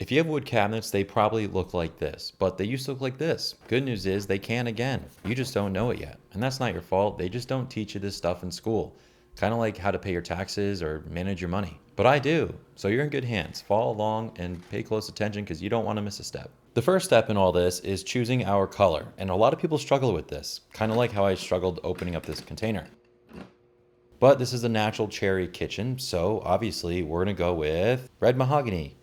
If you have wood cabinets, they probably look like this, but they used to look like this. Good news is they can again. You just don't know it yet. And that's not your fault. They just don't teach you this stuff in school. Kind of like how to pay your taxes or manage your money. But I do. So you're in good hands. Follow along and pay close attention because you don't want to miss a step. The first step in all this is choosing our color. And a lot of people struggle with this. Kind of like how I struggled opening up this container. But this is a natural cherry kitchen. So obviously we're going to go with red mahogany.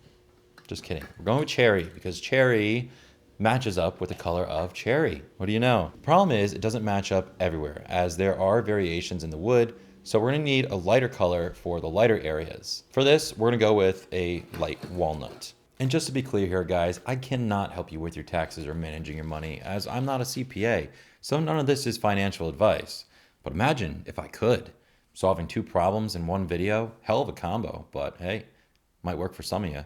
Just kidding. We're going with cherry because cherry matches up with the color of cherry. What do you know? The problem is it doesn't match up everywhere as there are variations in the wood. So we're going to need a lighter color for the lighter areas. For this, we're going to go with a light walnut. And just to be clear here, guys, I cannot help you with your taxes or managing your money as I'm not a CPA. So none of this is financial advice. But imagine if I could. Solving two problems in one video, hell of a combo, but hey, might work for some of you.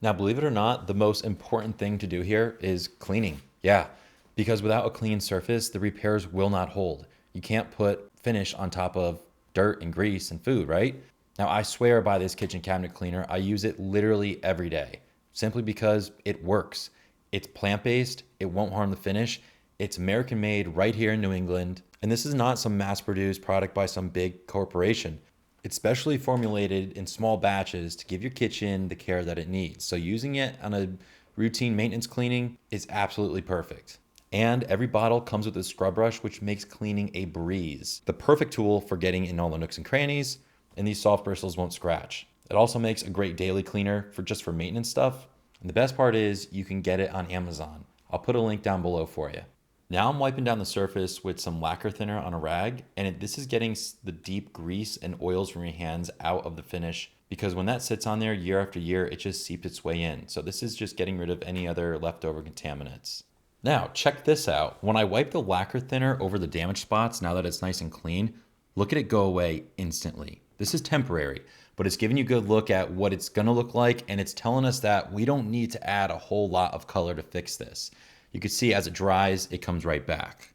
Now, believe it or not, the most important thing to do here is cleaning. Yeah, because without a clean surface, the repairs will not hold. You can't put finish on top of dirt and grease and food, right? Now, I swear by this kitchen cabinet cleaner. I use it literally every day, simply because it works. It's plant-based, it won't harm the finish. It's American made right here in New England. And this is not some mass-produced product by some big corporation. It's specially formulated in small batches to give your kitchen the care that it needs. So using it on a routine maintenance cleaning is absolutely perfect. And every bottle comes with a scrub brush, which makes cleaning a breeze. The perfect tool for getting in all the nooks and crannies, and these soft bristles won't scratch. It also makes a great daily cleaner for just for maintenance stuff. And the best part is you can get it on Amazon. I'll put a link down below for you. Now I'm wiping down the surface with some lacquer thinner on a rag, and this is getting the deep grease and oils from your hands out of the finish because when that sits on there year after year, it just seeps its way in. So this is just getting rid of any other leftover contaminants. Now, check this out. When I wipe the lacquer thinner over the damaged spots, now that it's nice and clean, look at it go away instantly. This is temporary, but it's giving you a good look at what it's gonna look like, and it's telling us that we don't need to add a whole lot of color to fix this. You can see as it dries, it comes right back.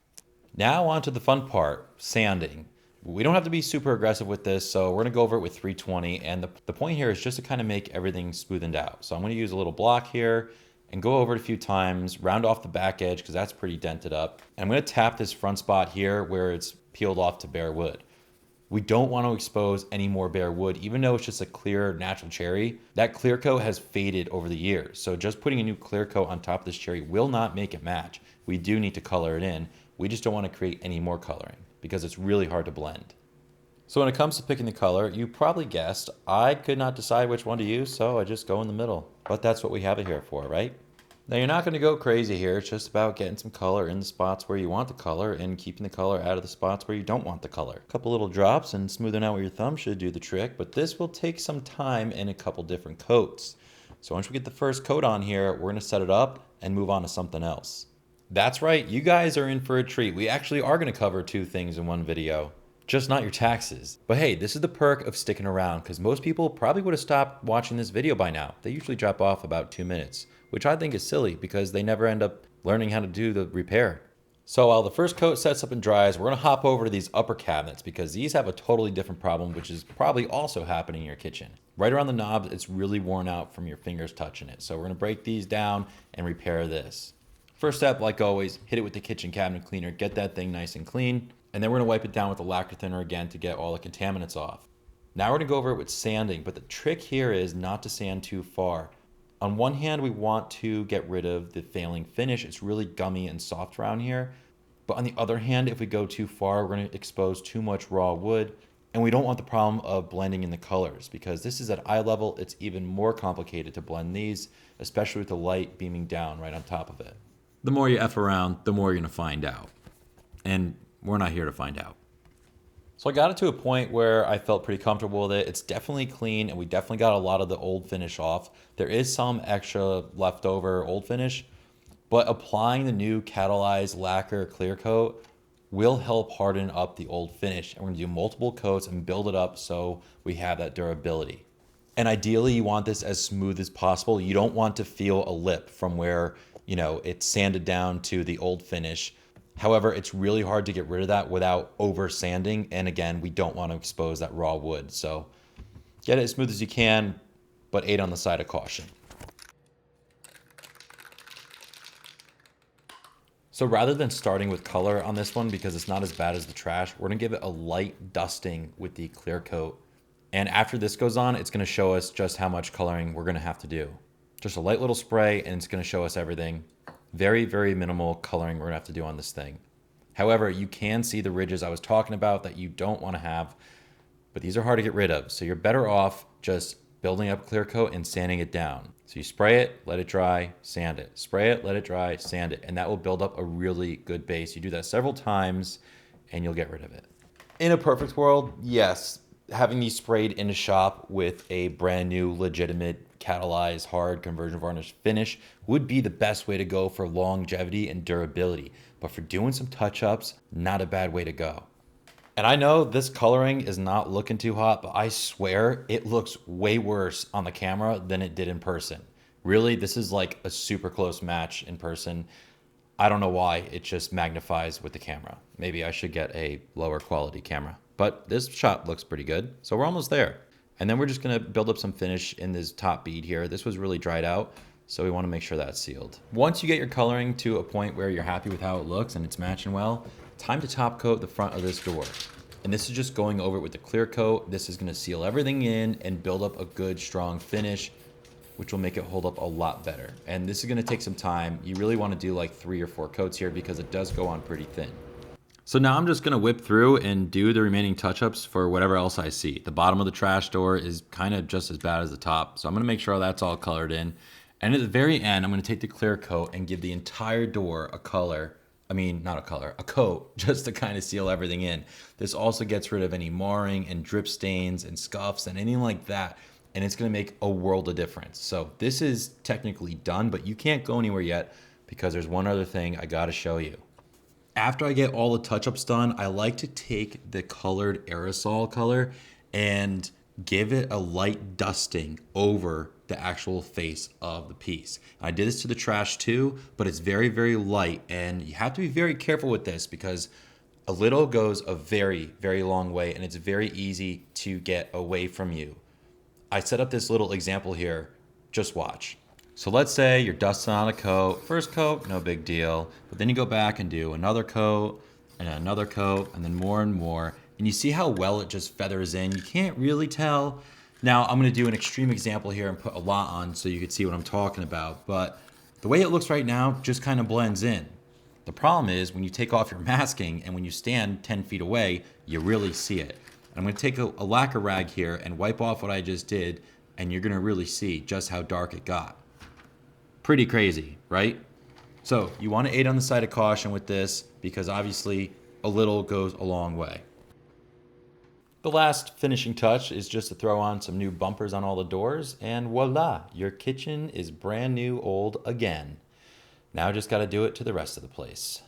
Now on to the fun part, sanding. We don't have to be super aggressive with this, so we're gonna go over it with 320, and the point here is just to kind of make everything smoothened out. So I'm gonna use a little block here and go over it a few times, round off the back edge because that's pretty dented up. And I'm gonna tap this front spot here where it's peeled off to bare wood. We don't want to expose any more bare wood, even though it's just a clear natural cherry. That clear coat has faded over the years. So just putting a new clear coat on top of this cherry will not make it match. We do need to color it in. We just don't want to create any more coloring because it's really hard to blend. So when it comes to picking the color, you probably guessed I could not decide which one to use, so I just go in the middle. But that's what we have it here for, right? Now you're not going to go crazy here. It's just about getting some color in the spots where you want the color and keeping the color out of the spots where you don't want the color. A couple little drops and smoothing out with your thumb should do the trick, but this will take some time and a couple different coats. So once we get the first coat on here, we're going to set it up and move on to something else. That's right, you guys are in for a treat. We actually are going to cover two things in one video. Just not your taxes. But hey, this is the perk of sticking around because most people probably would have stopped watching this video by now. They usually drop off about 2 minutes, which I think is silly because they never end up learning how to do the repair. So while the first coat sets up and dries, we're gonna hop over to these upper cabinets because these have a totally different problem, which is probably also happening in your kitchen. Right around the knobs, it's really worn out from your fingers touching it. So we're gonna break these down and repair this. First step, like always, hit it with the kitchen cabinet cleaner, get that thing nice and clean. And then we're gonna wipe it down with the lacquer thinner again to get all the contaminants off. Now we're gonna go over it with sanding, but the trick here is not to sand too far. On one hand, we want to get rid of the failing finish. It's really gummy and soft around here. But on the other hand, if we go too far, we're gonna expose too much raw wood. And we don't want the problem of blending in the colors because this is at eye level. It's even more complicated to blend these, especially with the light beaming down right on top of it. The more you F around, the more you're gonna find out. And we're not here to find out. So I got it to a point where I felt pretty comfortable with it. It's definitely clean and we definitely got a lot of the old finish off. There is some extra leftover old finish, but applying the new catalyzed lacquer clear coat will help harden up the old finish. And we're gonna do multiple coats and build it up so we have that durability. And ideally you want this as smooth as possible. You don't want to feel a lip from where, it's sanded down to the old finish. However, it's really hard to get rid of that without over sanding. And again, we don't want to expose that raw wood. So get it as smooth as you can, but 8 on the side of caution. So rather than starting with color on this one, because it's not as bad as the trash, we're gonna give it a light dusting with the clear coat. And after this goes on, it's gonna show us just how much coloring we're gonna have to do. Just a light little spray and it's gonna show us everything. Very, very minimal coloring we're gonna have to do on this thing. However, you can see the ridges I was talking about that you don't wanna have, but these are hard to get rid of. So you're better off just building up clear coat and sanding it down. So you spray it, let it dry, sand it. Spray it, let it dry, sand it. And that will build up a really good base. You do that several times and you'll get rid of it. In a perfect world, yes, having these sprayed in a shop with a brand new, legitimate, catalyzed, hard conversion varnish finish would be the best way to go for longevity and durability. But for doing some touch-ups, not a bad way to go. And I know this coloring is not looking too hot, but I swear it looks way worse on the camera than it did in person. Really, this is like a super close match in person. I don't know why, it just magnifies with the camera. Maybe I should get a lower quality camera. But this shot looks pretty good, so we're almost there. And then we're just gonna build up some finish in this top bead here. This was really dried out, so we wanna make sure that's sealed. Once you get your coloring to a point where you're happy with how it looks and it's matching well, time to top coat the front of this door. And this is just going over it with the clear coat. This is gonna seal everything in and build up a good, strong finish, which will make it hold up a lot better. And this is gonna take some time. You really wanna do like 3 or 4 coats here because it does go on pretty thin. So now I'm just gonna whip through and do the remaining touch-ups for whatever else I see. The bottom of the trash door is kind of just as bad as the top. So I'm gonna make sure that's all colored in. And at the very end, I'm gonna take the clear coat and give the entire door a color. I mean, not a color, a coat, just to kind of seal everything in. This also gets rid of any marring and drip stains and scuffs and anything like that. And it's gonna make a world of difference. So this is technically done, but you can't go anywhere yet because there's one other thing I gotta show you. After I get all the touch-ups done, I like to take the colored aerosol color and give it a light dusting over the actual face of the piece. I did this to the trash too, but it's very, very light, and you have to be very careful with this because a little goes a very, very long way, and it's very easy to get away from you. I set up this little example here. Just watch. So let's say you're dusting on a coat. First coat, no big deal. But then you go back and do another coat and another coat and then more and more. And you see how well it just feathers in. You can't really tell. Now I'm gonna do an extreme example here and put a lot on so you can see what I'm talking about. But the way it looks right now just kind of blends in. The problem is when you take off your masking and when you stand 10 feet away, you really see it. And I'm gonna take a lacquer rag here and wipe off what I just did, and you're gonna really see just how dark it got. Pretty crazy, right? So you want to err on the side of caution with this because obviously a little goes a long way. The last finishing touch is just to throw on some new bumpers on all the doors, and voila, your kitchen is brand new old again. Now just got to do it to the rest of the place.